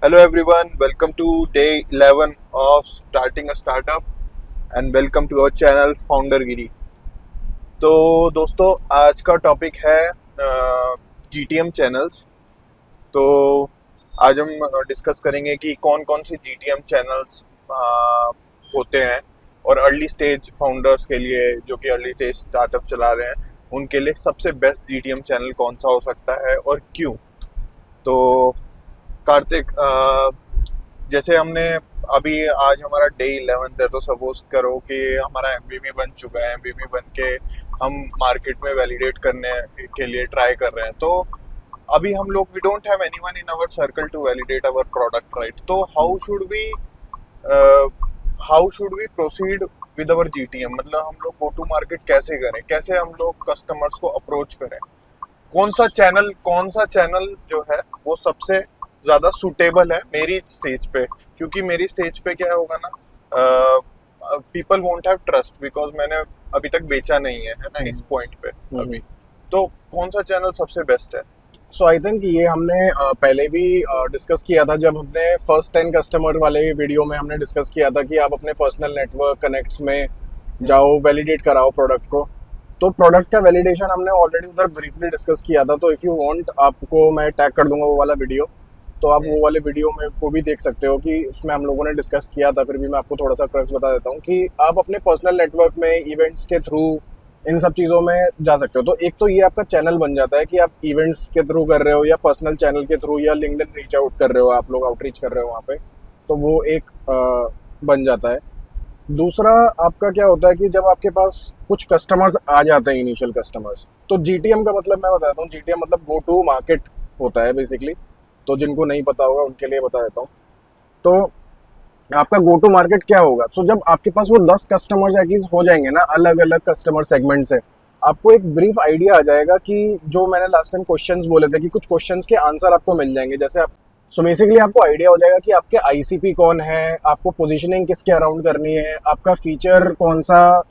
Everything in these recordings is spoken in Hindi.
Hello everyone, welcome to day 11 of starting a startup and welcome to our channel Founderगिरी। तो दोस्तों आज का टॉपिक है जीटीएम चैनल्स। तो आज हम डिस्कस करेंगे कि कौन कौन सी जीटीएम चैनल्स होते हैं और अर्ली स्टेज फाउंडर्स के लिए जो कि अर्ली स्टेज स्टार्टअप चला रहे हैं उनके लिए सबसे बेस्ट जीटीएम चैनल कौन सा हो सकता है और क्यों। तो कार्तिक, जैसे हमने अभी आज हमारा डे 11 है तो सपोज करो कि हमारा एमवीपी बन चुका है। एमवीपी बन के हम मार्केट में वैलिडेट करने के लिए ट्राई कर रहे हैं। तो अभी हम लोग we don't have anyone in our circle to validate our product, right. तो how should we proceed with our GTM, मतलब हम लोग गो टू मार्केट कैसे करें, कैसे हम लोग कस्टमर्स को अप्रोच करें, कौन सा चैनल जो है वो सबसे ज्यादा सूटेबल है मेरी स्टेज पे। क्योंकि मेरी स्टेज पे क्या होगा ना, people won't have trust because मैंने अभी तक बेचा नहीं है ना इस पॉइंट पे अभी। तो कौन सा चैनल सबसे बेस्ट है? सो आई थिंक ये हमने पहले भी डिस्कस किया था जब हमने फर्स्ट 10 कस्टमर वाले वीडियो में हमने डिस्कस किया था कि आप अपने पर्सनल नेटवर्क कनेक्ट्स में जाओ, वैलिडेट कराओ प्रोडक्ट को। तो प्रोडक्ट का वैलिडेशन हमने ऑलरेडी उधर ब्रीफली डिस्कस किया था। तो इफ़ यू वांट आपको मैं टैग कर दूंगा वो वाला वीडियो, तो आप वो वाले वीडियो में को भी देख सकते हो कि उसमें हम लोगों ने डिस्कस किया था। फिर भी मैं आपको थोड़ा सा क्रक्स बता देता हूँ कि आप अपने पर्सनल नेटवर्क में इवेंट्स के थ्रू इन सब चीज़ों में जा सकते हो। तो एक तो ये आपका चैनल बन जाता है कि आप इवेंट्स के थ्रू कर रहे हो या पर्सनल चैनल के थ्रू या लिंक्डइन रीच आउट कर रहे हो, आप लोग आउटरीच कर रहे हो वहाँ पे, तो वो एक बन जाता है। दूसरा आपका क्या होता है कि जब आपके पास कुछ कस्टमर्स आ जाते हैं, इनिशियल कस्टमर्स, तो जीटीएम का मतलब मैं बताता हूँ। जीटीएम मतलब गो टू मार्केट होता है बेसिकली। तो जिनको नहीं पता होगा उनके लिए बता देता हूँ। तो आपका गो टू मार्केट क्या होगा? सो जब आपके पास वो 10 कस्टमर्स एटलीस्ट हो जाएंगे ना, अलग अलग कस्टमर सेगमेंट से, आपको एक ब्रीफ आइडिया आ जाएगा कि जो मैंने लास्ट टाइम क्वेश्चंस बोले थे कि कुछ क्वेश्चंस के आंसर आपको मिल जाएंगे। जैसे आप सो बेसिकली आपको आइडिया हो जाएगा कि आपके आईसीपी कौन है, आपको पोजीशनिंग किसके अराउंड करनी है, आपका फीचर कौन सा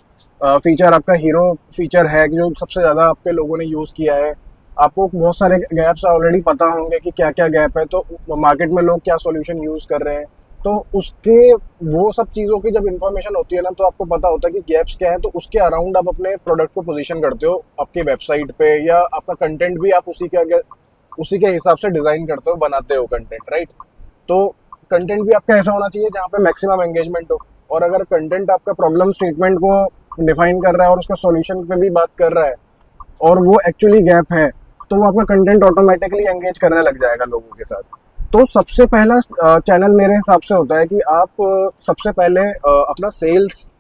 फीचर आपका हीरो फीचर है जो सबसे ज़्यादा आपके लोगों ने यूज़ किया है। आपको बहुत सारे गैप्स ऑलरेडी पता होंगे कि क्या क्या गैप है, तो मार्केट में लोग क्या सॉल्यूशन यूज़ कर रहे हैं। तो उसके वो सब चीज़ों की जब इन्फॉर्मेशन होती है ना, तो आपको पता होता है कि गैप्स क्या है। तो उसके अराउंड आप अपने प्रोडक्ट को पोजीशन करते हो आपकी वेबसाइट पे, या आपका कंटेंट भी आप उसी के हिसाब से डिज़ाइन करते हो, बनाते हो कंटेंट, राइट। तो कंटेंट भी आपका ऐसा होना चाहिए जहाँ पे मैक्सिमम एंगेजमेंट हो। और अगर कंटेंट आपका प्रॉब्लम स्टेटमेंट को डिफाइन कर रहा है और उसका सॉल्यूशन पे भी बात कर रहा है और वो एक्चुअली गैप है, तो वो आपका कंटेंट ऑटोमेटिकली एंगेज करने लग जाएगा लोगों के साथ। तो सबसे पहला चैनल मेरे हिसाब से होता है कि आप सबसे पहले अपना सेल्स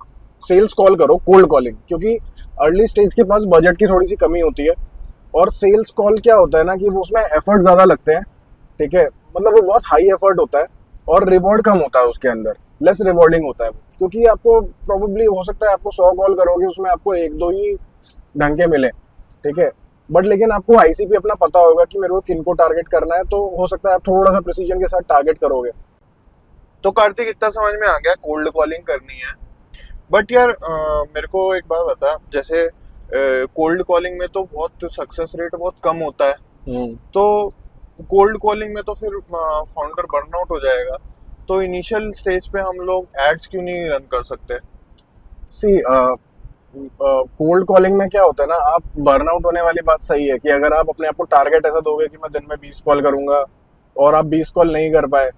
कॉल करो, कोल्ड कॉलिंग। क्योंकि अर्ली स्टेज के पास बजट की थोड़ी सी कमी होती है, और सेल्स कॉल क्या होता है ना कि वो उसमें एफर्ट ज़्यादा लगते हैं, ठीक है। मतलब वो बहुत हाई एफर्ट होता है और रिवॉर्ड कम होता है उसके अंदर, लेस रिवॉर्डिंग होता है वो। क्योंकि आपको प्रॉबेबली हो सकता है आपको 100 कॉल करोगे उसमें आपको एक दो ही ढंग के मिले, ठीक है। बट लेकिन आपको आईसीपी अपना पता होगा कि मेरे को किनको टारगेट करना है, तो हो सकता है आप थोड़ा सा प्रिसीजन के साथ टारगेट करोगे। तो कार्तिक इतना समझ में आ गया, कोल्ड कॉलिंग करनी है। बट यार मेरे को एक बात बता, जैसे कोल्ड कॉलिंग में तो बहुत सक्सेस रेट बहुत कम होता है। तो कोल्ड कॉलिंग में तो फिर फाउंडर बर्नआउट हो जाएगा। तो इनिशियल स्टेज पे हम लोग एड्स क्यों नहीं रन कर सकते? सी कोल्ड कॉलिंग में क्या होता है ना, आप बर्नआउट होने वाली बात सही है कि अगर आप अपने आप को टारगेट ऐसा दोगे कि मैं दिन में 20 कॉल करूंगा और आप 20 कॉल नहीं कर पाए,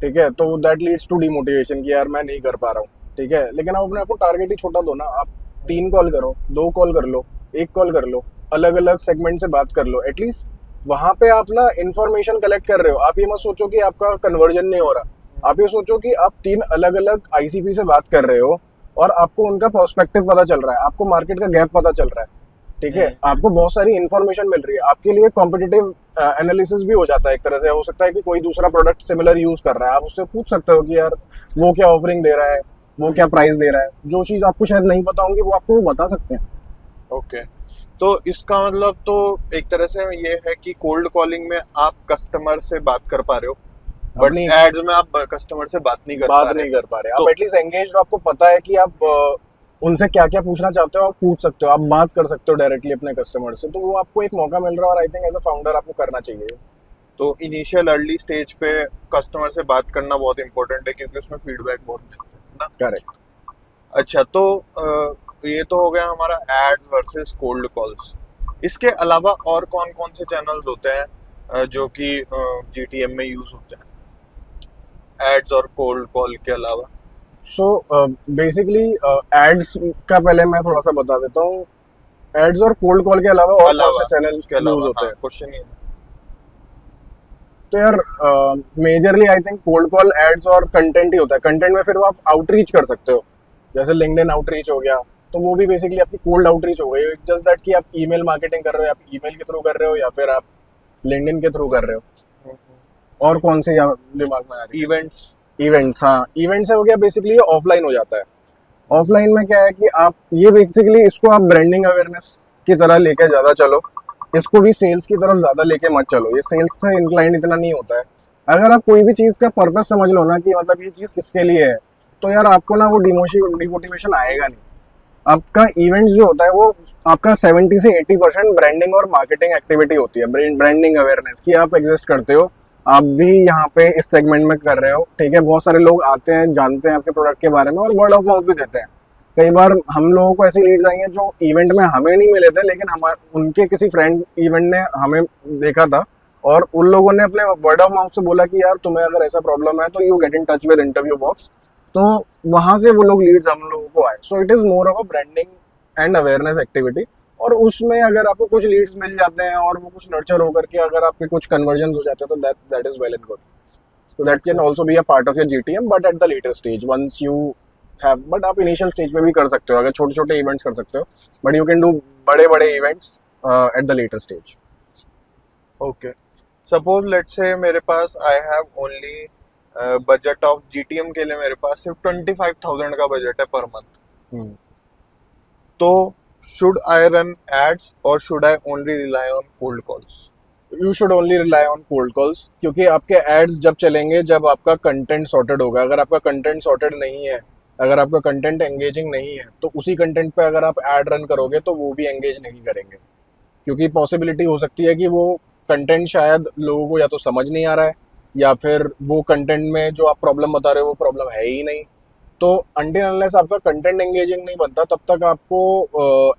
ठीक है, तो दैट लीड्स टू डिमोटिवेशन कि यार मैं नहीं कर पा रहा हूँ, ठीक है। लेकिन आप अपने आप को टारगेट ही छोटा दो ना, आप 3 कॉल करो, 2 कॉल कर लो, 1 कॉल कर लो, अलग अलग सेगमेंट से बात कर लो। एटलीस्ट वहां पे आप ना इन्फॉर्मेशन कलेक्ट कर रहे हो। आप ये मत सोचो कि आपका कन्वर्जन नहीं हो रहा, आप ये सोचो कि आप 3 अलग अलग आईसीपी से बात कर रहे हो और आपको उनका पर्सपेक्टिव पता चल रहा है, आपको मार्केट का गैप पता चल रहा है, ठीक है। आपको बहुत सारी इन्फॉर्मेशन मिल रही है, आपके लिए कॉम्पिटिटिव एनालिसिस भी हो जाता है एक तरह से। हो सकता है कि कोई दूसरा प्रोडक्ट सिमिलर यूज कर रहा है, आप उससे पूछ सकते हो कि यार वो क्या ऑफरिंग दे रहा है, वो क्या प्राइस दे रहा है। जो चीज़ आपको शायद नहीं पता होंगी वो आपको बता सकते हैं। ओके, तो इसका मतलब तो एक तरह से ये है कि कोल्ड कॉलिंग में आप कस्टमर से बात कर पा रहे हो, बट अपनी एड्स में आप कस्टमर से बात नहीं कर पा बात रहे। नहीं कर पा रहे, तो आप एटलीस्ट एंगेज हो, आपको पता है कि आप उनसे क्या क्या पूछना चाहते हो, आप पूछ सकते हो, आप बात कर सकते हो डायरेक्टली अपने कस्टमर से। तो वो आपको एक मौका मिल रहा है और I think as a founder आपको करना चाहिए। तो इनिशियल अर्ली स्टेज पे कस्टमर से बात करना बहुत इंपॉर्टेंट है, क्योंकि उसमें फीडबैक बहुत मिलता है ना। करेक्ट। अच्छा, तो ये तो हो गया हमारा एड्स वर्सेस कोल्ड कॉल्स। इसके अलावा और कौन कौन से चैनल्स होते हैं जो कि जीटीएम में यूज होते हैं, एड्स और कोल्ड कॉल के अलावा? सो बेसिकली एड्स का पहले मैं थोड़ा सा बता देता हूँ। एड्स और कोल्ड कॉल के अलावा और कौन से चैनल उसके यूज अलावा होते हाँ, हैं? क्वेश्चन ये है। तो यार majorly I think cold call, ads और कंटेंट ही होता है। कंटेंट में फिर वो आप आउटरीच कर सकते हो, जैसे लिंक्डइन आउटरीच हो गया, तो वो भी बेसिकली आपकी कोल्ड आउटरीच हो गई। जस्ट दैट कि आप ईमेल मार्केटिंग कर रहे हो, आप ईमेल के थ्रू कर रहे हो या फिर आप लिंक्डइन के थ्रू कर रहे हो। और कौन से दिमाग में आ रही है? इवेंट्स। इवेंट्स, हाँ इवेंट से हो गया, बेसिकली ऑफलाइन हो जाता है। ऑफलाइन में क्या है कि आप ये बेसिकली इसको आप ब्रांडिंग अवेयरनेस की तरह लेके ज़्यादा चलो, इसको भी सेल्स की तरफ ज़्यादा लेके मत चलो। ये सेल्स से इंक्लाइंड इतना नहीं होता है। अगर आप कोई भी चीज़ का पर्पस समझ लो ना कि मतलब ये चीज़ किसके लिए है, तो यार आपको ना वो डिमोटिवेशन आएगा नहीं। आपका इवेंट्स जो होता है वो आपका 70 से 80% ब्रांडिंग और मार्केटिंग एक्टिविटी होती है। ब्रांडिंग अवेयरनेस कि आप एग्जिस्ट करते हो, आप भी यहाँ पे इस सेगमेंट में कर रहे हो, ठीक है। बहुत सारे लोग आते हैं, जानते हैं आपके प्रोडक्ट के बारे में और वर्ड ऑफ माउथ भी देते हैं। कई बार हम लोगों को ऐसी लीड्स आई हैं जो इवेंट में हमें नहीं मिले थे, लेकिन हम उनके किसी फ्रेंड इवेंट ने हमें देखा था और उन लोगों ने अपने वर्ड ऑफ माउथ से बोला कि यार तुम्हें अगर ऐसा प्रॉब्लम है तो you get in touch with interview box. तो वहां से वो लोग लीड्स हम लोगों को आए। So it is more of a branding and awareness activity. और उसमें अगर आपको कुछ लीड्स मिल जाते हैं और वो कुछ नर्चर होकर के अगर आपके कुछ कन्वर्जन हो जाते हैं तो that is well and good. So that can also be a part of your GTM, but at the later stage, once you have, but आप initial stage पे भी कर सकते हो, अगर छोटे छोटे events कर सकते हो, but you can do बड़े बड़े events at the later stage. Okay, suppose let's say मेरे पास I have only budget of GTM के लिए, मेरे पास सिर्फ 25,000 का बजट है पर मंथ। तो शुड आई रन एड्स और should I only rely on cold calls? You should only rely on cold calls, क्योंकि आपके एड्स जब चलेंगे जब आपका कंटेंट सॉर्टेड होगा। अगर आपका कंटेंट सॉर्टेड नहीं है, अगर आपका कंटेंट एंगेजिंग नहीं है, तो उसी कंटेंट पे अगर आप एड रन करोगे तो वो भी एंगेज नहीं करेंगे, क्योंकि पॉसिबिलिटी हो सकती है कि वो कंटेंट शायद लोगों को या तो समझ नहीं आ रहा है या फिर वो कंटेंट में जो आप प्रॉब्लम बता रहे हो वो प्रॉब्लम है ही नहीं। तो अनटिल अनलेस आपका कंटेंट एंगेजिंग नहीं बनता तब तक आपको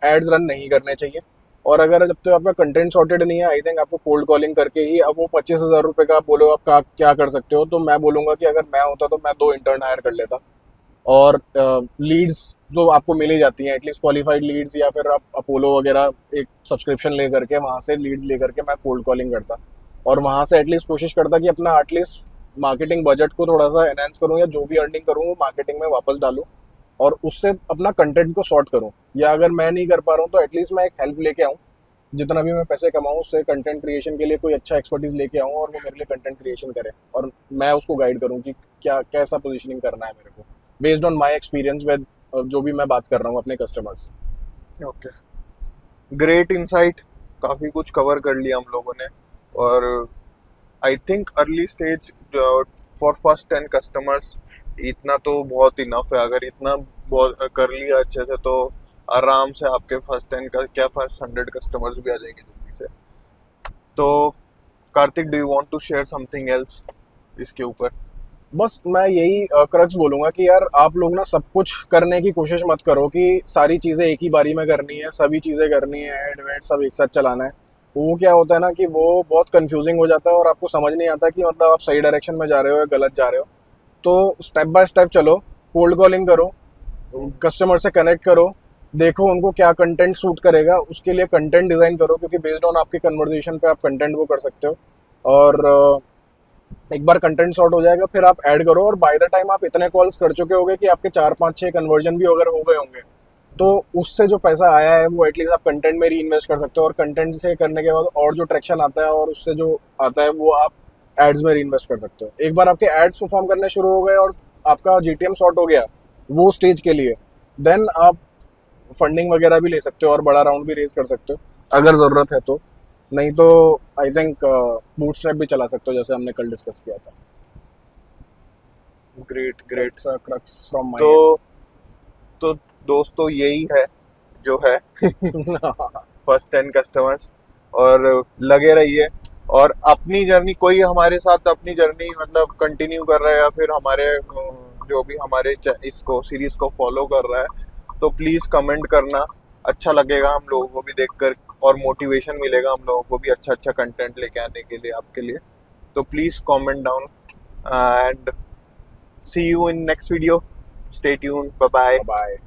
एड्स रन नहीं करने चाहिए। और अगर जब तक आपका कंटेंट सॉर्टेड नहीं है, आई थिंक आपको कोल्ड कॉलिंग करके ही, अब वो 25,000 रुपये का आप बोलो आप क्या कर सकते हो, तो मैं बोलूँगा कि अगर मैं होता तो मैं 2 इंटर्न हायर कर लेता और लीड्स जो आपको मिली जाती हैं, एटलीस्ट क्वालिफाइड लीड्स, या फिर आप अपोलो वगैरह एक सब्सक्रिप्शन ले करके वहाँ से लीड्स ले करके मैं कोल्ड कॉलिंग करता और वहाँ से एटलीस्ट कोशिश करता कि अपना एटलीस्ट मार्केटिंग बजट को थोड़ा सा एनहेंस करूँ, या जो भी अर्निंग करूँ वो मार्केटिंग में वापस डालूँ और उससे अपना कंटेंट को सॉर्ट करूँ। या अगर मैं नहीं कर पा रहा हूँ तो एटलीस्ट मैं एक हेल्प लेके आऊँ, जितना भी मैं पैसे कमाऊँ उससे कंटेंट क्रिएशन के लिए कोई अच्छा एक्सपर्टीज लेके आऊँ और वो मेरे लिए कंटेंट क्रिएशन करे और मैं उसको गाइड करूँ कि क्या कैसा पोजीशनिंग करना है मेरे को, based on my experience with जो भी मैं बात कर रहा हूँ अपने कस्टमर्स से। ओके, ग्रेट इंसाइट, काफ़ी कुछ कवर कर लिया हम लोगों ने। और I think early stage for first 10 customers इतना तो बहुत इनफ है। अगर इतना बहुत कर लिया अच्छे से तो आराम से आपके फर्स्ट 10 का क्या फर्स्ट 100 कस्टमर्स भी आ जाएंगे जल्दी से। तो Kartik, do you want to share something else इसके ऊपर? बस मैं यही क्रक्स बोलूँगा कि यार आप लोग ना सब कुछ करने की कोशिश मत करो कि सारी चीज़ें एक ही बारी में करनी है, सभी चीज़ें करनी है, एड वेड सब एक साथ चलाना है। वो क्या होता है ना कि वो बहुत कंफ्यूजिंग हो जाता है और आपको समझ नहीं आता कि मतलब आप सही डायरेक्शन में जा रहे हो या गलत जा रहे हो। तो स्टेप बाय स्टेप चलो, कोल्ड कॉलिंग करो, कस्टमर से कनेक्ट करो, देखो उनको क्या कंटेंट सूट करेगा, उसके लिए कंटेंट डिज़ाइन करो, क्योंकि बेस्ड ऑन आपके कन्वर्जेशन पे आप कंटेंट वो कर सकते हो। और एक बार कंटेंट सॉर्ट हो जाएगा फिर आप ऐड करो, और बाय द टाइम आप इतने कॉल्स कर चुके होंगे कि आपके 4-5-6 कन्वर्जन भी अगर हो गए होंगे तो उससे जो पैसा आया है वो एटलीस्ट आप कंटेंट में री इन्वेस्ट कर सकते हो, और कंटेंट से करने के बाद और जो ट्रैक्शन आता है और उससे जो आता है वो आप एड्स में री इन्वेस्ट कर सकते हो। एक बार आपके एड्स परफॉर्म करने शुरू हो गए और आपका जीटीएम सॉर्ट हो गया वो स्टेज के लिए, देन आप फंडिंग वगैरह भी ले सकते हो और बड़ा राउंड भी रेज कर सकते हो अगर ज़रूरत है तो। नहीं तो आई थिंक बूटस्ट्रैप भी चला सकते हो, जैसे हमने कल डिस्कस किया था। Great great. Crux from my तो दोस्तों यही है जो है फर्स्ट 10 कस्टमर्स, और लगे रहिए और अपनी जर्नी, कोई हमारे साथ अपनी जर्नी मतलब कंटिन्यू कर रहा है या फिर हमारे जो भी हमारे इसको सीरीज को फॉलो कर रहा है, तो प्लीज़ कमेंट करना, अच्छा लगेगा हम लोगों को भी देखकर और मोटिवेशन मिलेगा हम लोगों को भी अच्छा अच्छा कंटेंट लेके आने के लिए आपके लिए। तो please comment down and see you in next video. Stay tuned, bye bye. Bye.